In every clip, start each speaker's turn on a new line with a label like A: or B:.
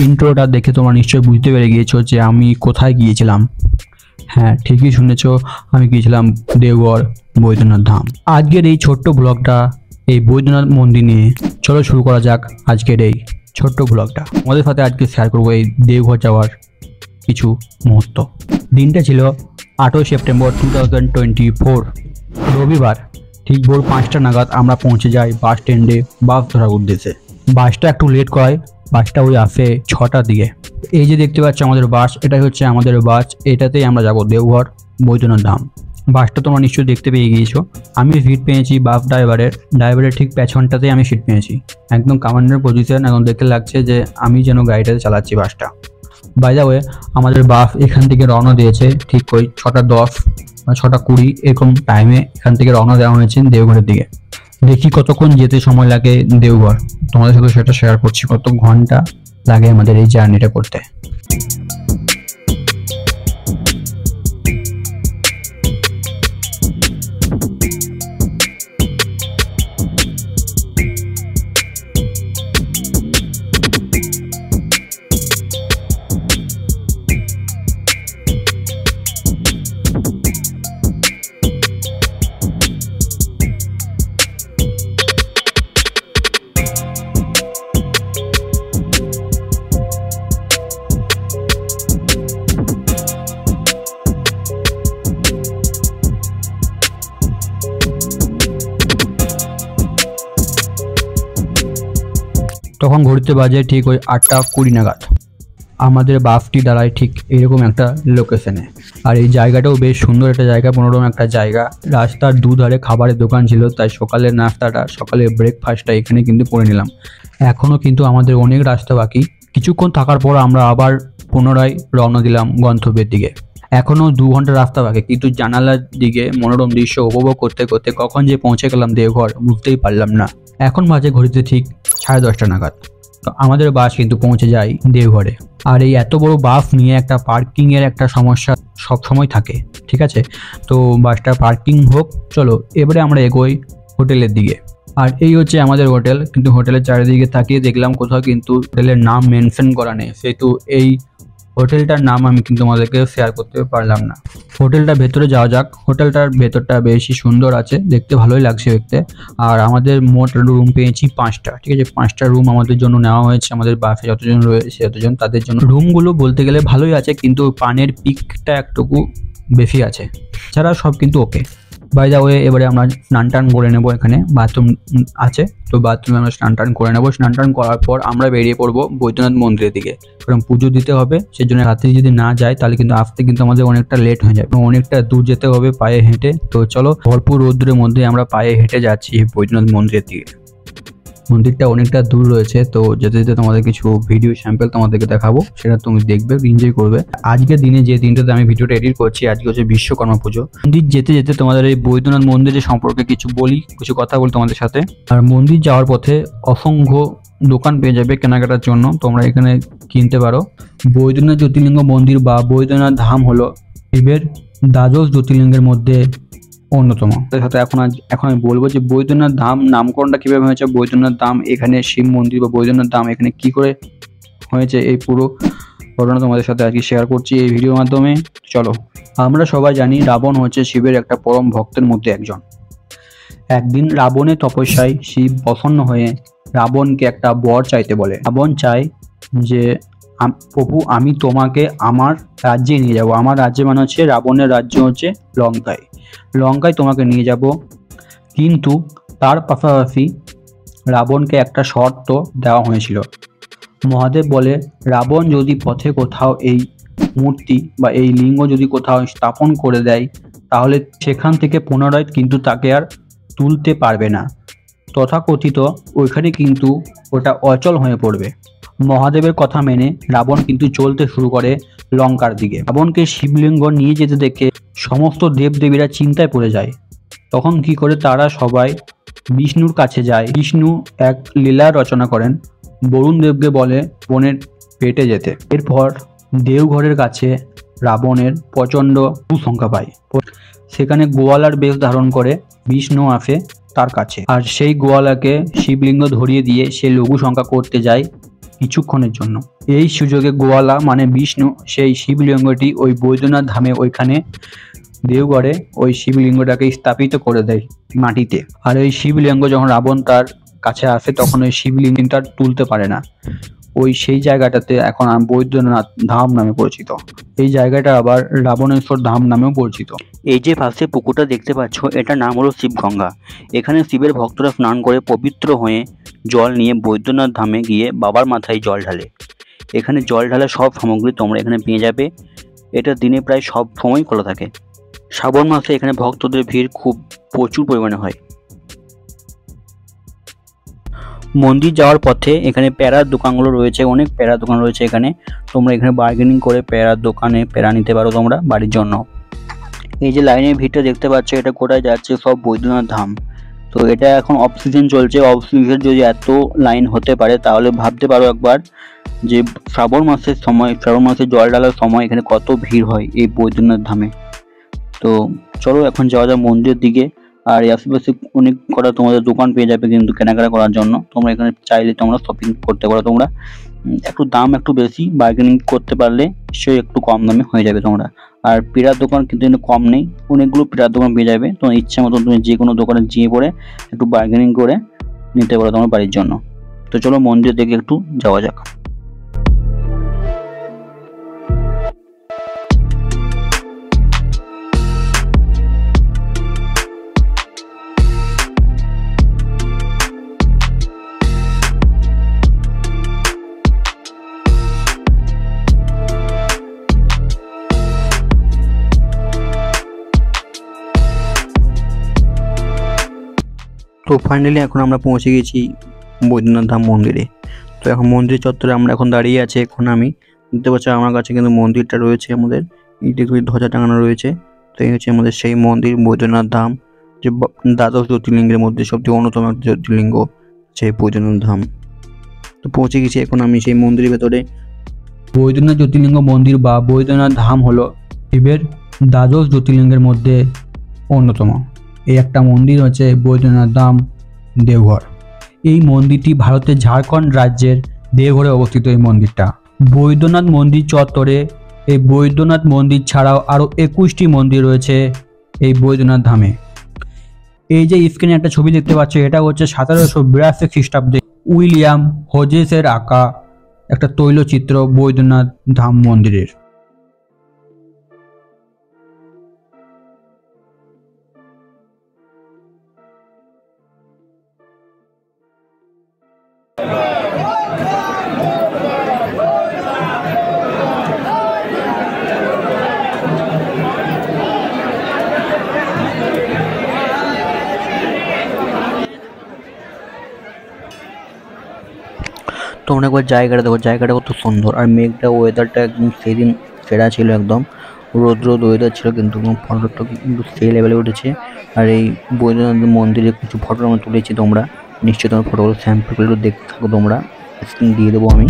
A: ইন্ট্রোটা দেখে তোমরা নিশ্চয়ই বুঝতে পেরে গিয়েছো যে আমি কোথায় গিয়েছিলাম। হ্যাঁ, ঠিকই শুনেছো, আমি গিয়েছিলাম দেওঘর বৈদ্যনাথ ধাম। আজকের এই ছোট্ট ব্লগটা এই বৈদ্যনাথ মন্দির নিয়ে। চলো শুরু করা যাক আজকের এই ছোট্ট ব্লগটা। আমাদের সাথে আজকে শেয়ার করবো এই দেওঘর যাওয়ার কিছু মুহূর্ত। দিনটা ছিল 8ই সেপ্টেম্বর 2024, রবিবার। ঠিক ভোর 5টা নাগাদ আমরা পৌঁছে যাই বাস স্ট্যান্ডে বাস ধরার উদ্দেশ্যে। বাসটা একটু লেট করায়, বাসটা ওই আসে 6টার দিকে। এই যে দেখতে পাচ্ছ আমাদের বাস, এটাই হচ্ছে আমাদের বাস, এটাতেই আমরা যাব দেওঘর বৈদ্যনাথ ধাম। বাসটা তোমরা নিশ্চয়ই দেখতে পেয়ে গিয়েছো। আমি সিট পেয়েছি বাস ড্রাইভারের ঠিক পেছনটাতেই আমি সিট পেয়েছি, একদম কমান্ডার পজিশন। এখন দেখতে লাগছে যে আমি যেন গাড়িটাতে চালাচ্ছি বাসটা। বাই দ্য ওয়ে, আমাদের বাস এখান থেকে রওনা দিয়েছে ঠিক ওই 6:10 বা 6:20 এরকম টাইমে এখান থেকে রওনা দেওয়া হয়েছে দেওঘরের দিকে। দেখি কতক্ষণ যেতে সময় লাগে দেওঘর, তোমাদের সাথে সেটা শেয়ার করছি, কত ঘন্টা লাগে আমাদের এই জার্নিটা করতে। তখন ঘড়িতে বাজে ঠিক ওই 8:20 নাগাদ। আমাদের বাসটি দাঁড়ায় ঠিক এরকম একটা লোকেশনে। আর এই জায়গাটাও বেশ সুন্দর একটা জায়গা, মনোরম একটা জায়গা। রাস্তার দুধারে খাবারের দোকান ছিল, তাই সকালের নাস্তাটা, সকালের ব্রেকফাস্টটা এখানে কিন্তু করে নিলাম। এখনও কিন্তু আমাদের অনেক রাস্তা বাকি। কিছুক্ষণ থাকার পর আমরা আবার পুনরায় রওনা দিলাম গন্তব্যের দিকে। এখনও 2 ঘন্টা রাস্তা বাকি, কিন্তু জানালার দিকে মনোরম দৃশ্য উপভোগ করতে করতে কখন যে পৌঁছে গেলাম দেওঘর বুঝতেই পারলাম না। এখন বাজে ঘড়িতে ঠিক 10:30 নাগাদ। তো আমাদের বাস কিন্তু পৌঁছে যায় দেওঘরে। আর এই এত বড় বাস নিয়ে একটা পার্কিংয়ের একটা সমস্যা সব সময় থাকে, ঠিক আছে? তো বাসটা পার্কিং হোক, চলো এবারে আমরা এগোই হোটেলের দিকে। আর এই হচ্ছে আমাদের হোটেল, কিন্তু হোটেলের চারিদিকে তাকিয়ে দেখলাম কোথাও কিন্তু হোটেলের নাম মেনশন করা নেই, সেহেতু এই হোটেলটার নাম আমি কিন্তু তোমাদেরকে শেয়ার করতে পারলাম না। হোটেলটার ভেতরে যাওয়া যাক। হোটেলটার ভেতরটা বেশি সুন্দর আছে, দেখতে ভালোই লাগছে দেখতে। আর আমাদের মোট রুম পেয়েছি 5টা, ঠিক আছে? 5টা রুম আমাদের জন্য নেওয়া হয়েছে। আমাদের বাসে যতজন রয়েছে যতজন, তাদের জন্য রুমগুলো বলতে গেলে ভালোই আছে, কিন্তু পানের পিকটা একটুকু বেশি আছে, ছাড়া সব কিন্তু ওকে। বাই দ্য ওয়ে, এবারে আমরা স্নান টান করে নেবো। এখানে বাথরুম আছে, তো বাথরুমে আমরা স্নান টান করে নেবো। স্নান টান করার পর আমরা বেরিয়ে পড়বো বৈদ্যনাথ মন্দিরের দিকে, কারণ পুজো দিতে হবে। সেজন্য রাত্রি যদি না যায় তাহলে কিন্তু আসতে কিন্তু আমাদের অনেকটা লেট হয়ে যায়, অনেকটা দূর যেতে হবে পায়ে হেঁটে। তো চলো, ভরপুর রোদ্রের মধ্যে আমরা পায়ে হেঁটে যাচ্ছি বৈদ্যনাথ মন্দিরের দিকে। মন্দিরটা অনেকটা দূর রয়েছে, তো যেতে যেতে তোমাদের কিছু ভিডিও স্যাম্পল তোমাদেরকে দেখাবো, সেটা তুমি দেখবে, এনজয় করবে। আজকের দিনে যে দিনটাতে আমি ভিডিওটা এডিট করছি, আজকে হচ্ছে বিশ্বকর্মা পুজো। মন্দির যেতে যেতে তোমাদের এই বৈদ্যনাথ মন্দিরের সম্পর্কে কিছু কথা বলি তোমাদের সাথে। আর মন্দির যাওয়ার পথে অসংখ্য দোকান পেয়ে যাবে কেনাকাটার জন্য, তোমরা এখানে কিনতে পারো। বৈদ্যনাথ জ্যোতির্লিঙ্গ মন্দির বা বৈদ্যনাথ ধাম হলো শিবের দ্বাদশ জ্যোতির্লিঙ্গের মধ্যে অন্যতম। তার সাথে এখন আমি বলবো যে বৈদ্যনাথ ধাম নামকরণটা কিভাবে হয়েছে, বৈদ্যনাথ ধাম এখানে শিব মন্দির বা বৈদ্যনাথ ধাম এখানে কি করে হয়েছে, এই পুরো ঘটনা তোমাদের সাথে আজকে শেয়ার করছি এই ভিডিওর মাধ্যমে। চলো, আমরা সবাই জানি রাবণ হচ্ছে শিবের একটা পরম ভক্তের মধ্যে একজন। একদিন রাবণের তপস্যায় শিব প্রসন্ন হয়ে রাবণকে একটা বর চাইতে বলে। রাবণ চায় যে প্রভু, আমি তোমাকে আমার রাজ্যে নিয়ে যাব। আমার রাজ্যে মানে হচ্ছে রাবণের রাজ্য হচ্ছে লঙ্কায় তোমাকে নিয়ে যাব, কিন্তু তার পাশাপাশি রাবণকে একটা শর্ত দেওয়া হয়েছিল। মহাদেব বলে, রাবণ যদি পথে কোথাও এই মূর্তি বা এই লিঙ্গ যদি কোথাও স্থাপন করে দেয়, তাহলে সেখান থেকে পুনরায় কিন্তু তাকে আর তুলতে পারবে না। তথাকথিত ওইখানে কিন্তু ওটা অচল হয়ে পড়বে। মহাদেবের কথা মেনে রাবণ কিন্তু চলতে শুরু করে লঙ্কার দিকে। রাবণকে শিবলিঙ্গ নিয়ে যেতে দেখে সমস্ত দেবদেবীরা চিন্তায় পড়ে যায়। তখন কি করে তারা সবাই বিষ্ণুর কাছে যায়। বিষ্ণু এক লীলা রচনা করেন, বরুণ দেবকে বলে বনের পেটে যেতে। এরপর দেওঘরের কাছে রাবণের প্রচণ্ড কুসংখ্যা পায়। সেখানে গোয়ালার বেশ ধারণ করে বিষ্ণু আসে তার কাছে, আর সেই গোয়ালাকে শিবলিঙ্গ ধরিয়ে দিয়ে সে লঘু সংখ্যা করতে যায় কিছুক্ষণের জন্য। এই সুযোগে গোয়ালা মানে বিষ্ণু সেই শিবলিঙ্গটি ওই বৈদ্যনাথ ধামে ওইখানে দেওঘরে ওই শিবলিঙ্গটাকে স্থাপিত করে দেয় মাটিতে। আর এই শিবলিঙ্গ যখন রাবণ তার কাছে আসে তখন ওই শিবলিঙ্গটা তুলতে পারে না। ওই সেই জায়গাটাতে এখন বৈদ্যনাথ ধাম নামে পরিচিত। এই জায়গাটা আবার রাবণেশ্বর ধাম নামেও পরিচিত।
B: এই যে পাশে পুকুরটা দেখতে পাচ্ছ, এটার নাম হলো শিবগঙ্গা। এখানে শিবের ভক্তরা স্নান করে পবিত্র হয়ে জল নিয়ে বৈদ্যনাথ ধামে গিয়ে বাবার মাথায় জল ঢালে। এখানে জল ঢালার সব সামগ্রী তোমরা এখানে পেয়ে যাবে। এটা দিনে প্রায় সব সময় খোলা থাকে। শ্রাবণ মাসে এখানে ভক্তদের ভিড় খুব প্রচুর পরিমাণে হয়। মন্দির যাওয়ার পথে এখানে প্যারার দোকানগুলো রয়েছে, অনেক প্যারার দোকান রয়েছে এখানে। তোমরা এখানে বার্গেনিং করে প্যারার দোকানে প্যারা নিতে পারো তোমরা বাড়ির জন্য। এই যে লাইনের ভিড়টা দেখতে পাচ্ছ, এটা কোথায় যাচ্ছে? সব বৈদ্যনাথ ধাম। তো এটা এখন অফ সিজন চলছে। অফ সিজন যদি এত লাইন হতে পারে তাহলে ভাবতে পারো একবার যে শ্রাবণ মাসের সময়, শ্রাবণ মাসে জল ঢালার সময় এখানে কত ভিড় হয় এই বৈদ্যনাথ ধামে। তো চলো এখন যাওয়া যায় মন্দিরের দিকে। আর আশেপাশে অনেক কটা তোমাদের দোকান পেয়ে যাবে কিন্তু কেনাকাটা করার জন্য। তোমরা এখানে চাইলে তোমরা শপিং করতে পারো। তোমরা একটু দাম একটু বেশি, বার্গেনিং করতে পারলে নিশ্চয়ই একটু কম দামে হয়ে যাবে তোমরা। আর পিড়ার দোকান কিন্তু কম নেই, অনেকগুলো পিড়ার দোকান পেয়ে যাবে। তোমার ইচ্ছা মতন তুমি যে কোনো দোকানে যেয়ে পড়ে একটু বার্গেনিং করে নিতে পারো তোমার বাড়ির জন্য। তো চলো মন্দির দিকে একটু যাওয়া যাক। তো ফাইনালি এখন আমরা পৌঁছে গেছি বৈদ্যনাথ ধাম মন্দিরে। তো এখন মন্দির চত্বরে আমরা এখন দাঁড়িয়ে আছি। এখন আমি দেখতে পাচ্ছি আমার কাছে কিন্তু মন্দিরটা রয়েছে, আমাদের ইটে ধ্বজা টাঙানো রয়েছে। তো এই হচ্ছে আমাদের সেই মন্দির বৈদ্যনাথ ধাম, যে দ্বাদশ জ্যোতির্লিঙ্গের মধ্যে সবচেয়ে অন্যতম একটা জ্যোতির্লিঙ্গ সেই বৈদ্যনাথ ধাম। তো পৌঁছে গেছি এখন আমি সেই মন্দিরের ভেতরে।
A: বৈদ্যনাথ জ্যোতির্লিঙ্গ মন্দির বা বৈদ্যনাথ ধাম হলো শিবের দ্বাদশ জ্যোতির্লিঙ্গের মধ্যে অন্যতম। এই একটা মন্দির হচ্ছে বৈদ্যনাথ ধাম দেওঘর। এই মন্দিরটি ভারতের ঝাড়খণ্ড রাজ্যের দেওঘরে অবস্থিত। এই মন্দিরটা বৈদ্যনাথ মন্দির চত্বরে। এই বৈদ্যনাথ মন্দির ছাড়াও আরও 21টি মন্দির রয়েছে এই বৈদ্যনাথ ধামে। এই যে স্ক্রিনে একটা ছবি দেখতে পাচ্ছ, এটা হচ্ছে 1782 খ্রিস্টাব্দে উইলিয়াম হোজেসের আঁকা একটা তৈলচিত্র বৈদ্যনাথ ধাম মন্দিরের।
B: তোমরা একবার জায়গাটা দেখো, জায়গাটা কত সুন্দর। আর মেঘটা, ওয়েদারটা একদম সেদিন সেরা ছিল, একদম রোদ রোদ ওয়েদার ছিল, কিন্তু ফটোটা কিন্তু সেই লেভেলে উঠেছে। আর এই বৈদ্যনাথ মন্দিরে কিছু ফটো আমরা তুলেছি, তোমরা নিশ্চয়ই তোমার ফটোগুলো স্যাম্পলগুলো দেখতে থাকো, তোমরা স্ক্রিন দিয়ে দেবো আমি।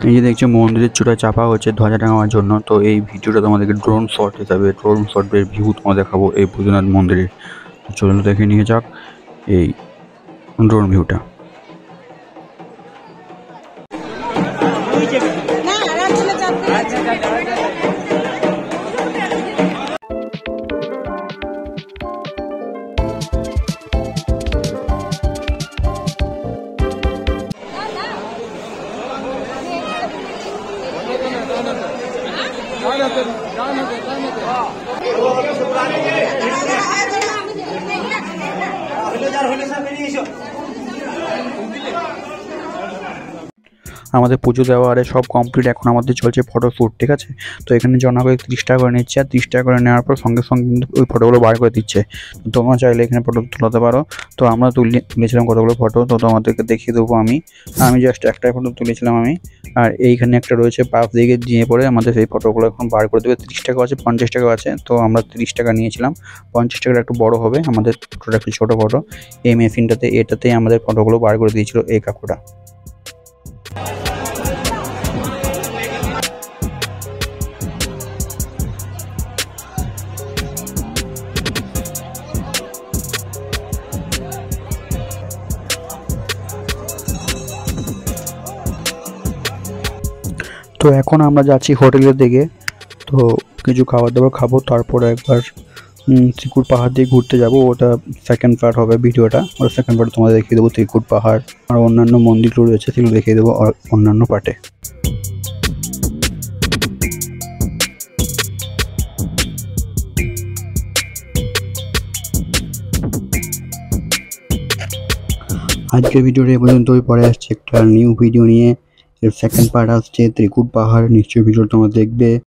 B: এই যে দেখছো মন্দিরের চূড়ায় চাপা হচ্ছে ধ্বজা টাঙানোর জন্য। তো এই ভিডিওটা তোমাদেরকে ড্রোন শট হিসাবে, ড্রোন শটের ভিউ তোমাদের দেখাবো এই বৈদ্যনাথ মন্দিরে। তো চলুন দেখে নিয়ে যাক এই ড্রোন ভিউটা। আমাদের পুজো দেওয়া আরে সব কমপ্লিট, এখন আমাদের চলছে ফটোশ্যুট, ঠিক আছে। তো এখানে জনা করে 30 টাকা করে নিচ্ছে, আর 30 টাকা করে নেওয়ার পর সঙ্গে সঙ্গে কিন্তু ওই ফটোগুলো বার করে দিচ্ছে। তোমরা চাইলে এখানে ফটো তোলাতে পারো। তো আমরা তুলেছিলাম কতগুলো ফটো, তো তোমাদেরকে দেখিয়ে দেবো। আমি জাস্ট একটাই ফটো তুলেছিলাম আমি। আর এইখানে একটা রয়েছে, পাশ দিকে দিয়ে পরে আমাদের সেই ফটোগুলো এখন বার করে দেবে। 30 টাকা আছে, 50 টাকা আছে, তো আমরা 30 টাকা নিয়েছিলাম। 50 টাকাটা একটু বড় হবে, আমাদের ফটোটা একটু ছোটো ফটো। এই মেশিনটাতে এটাতেই আমাদের ফটোগুলো বার করে দিয়েছিল এই কাকুটা। তো এখন আমরা যাচ্ছি হোটেলের দিকে, তো কিছু খাবার দাবার খাবো, তারপরে একবার ত্রিকুট পাহাড় দিয়ে ঘুরতে যাব। ওটা সেকেন্ড পার্ট হবে ভিডিওটা, ওটা সেকেন্ড পার্ট তোমাদের দেখিয়ে দেবো। ত্রিকুট পাহাড় আর অন্যান্য মন্দিরগুলো রয়েছে সেগুলো দেখিয়ে দেবো অন্যান্য পার্টে। আজকের ভিডিওটা এই পর্যন্তই, পরে আসছে একটা নিউ ভিডিও নিয়ে। এর সেকেন্ড পার্ট আসছে ত্রিকুট পাহাড়, নিশ্চয়ই ভিডিও তোমরা দেখবে।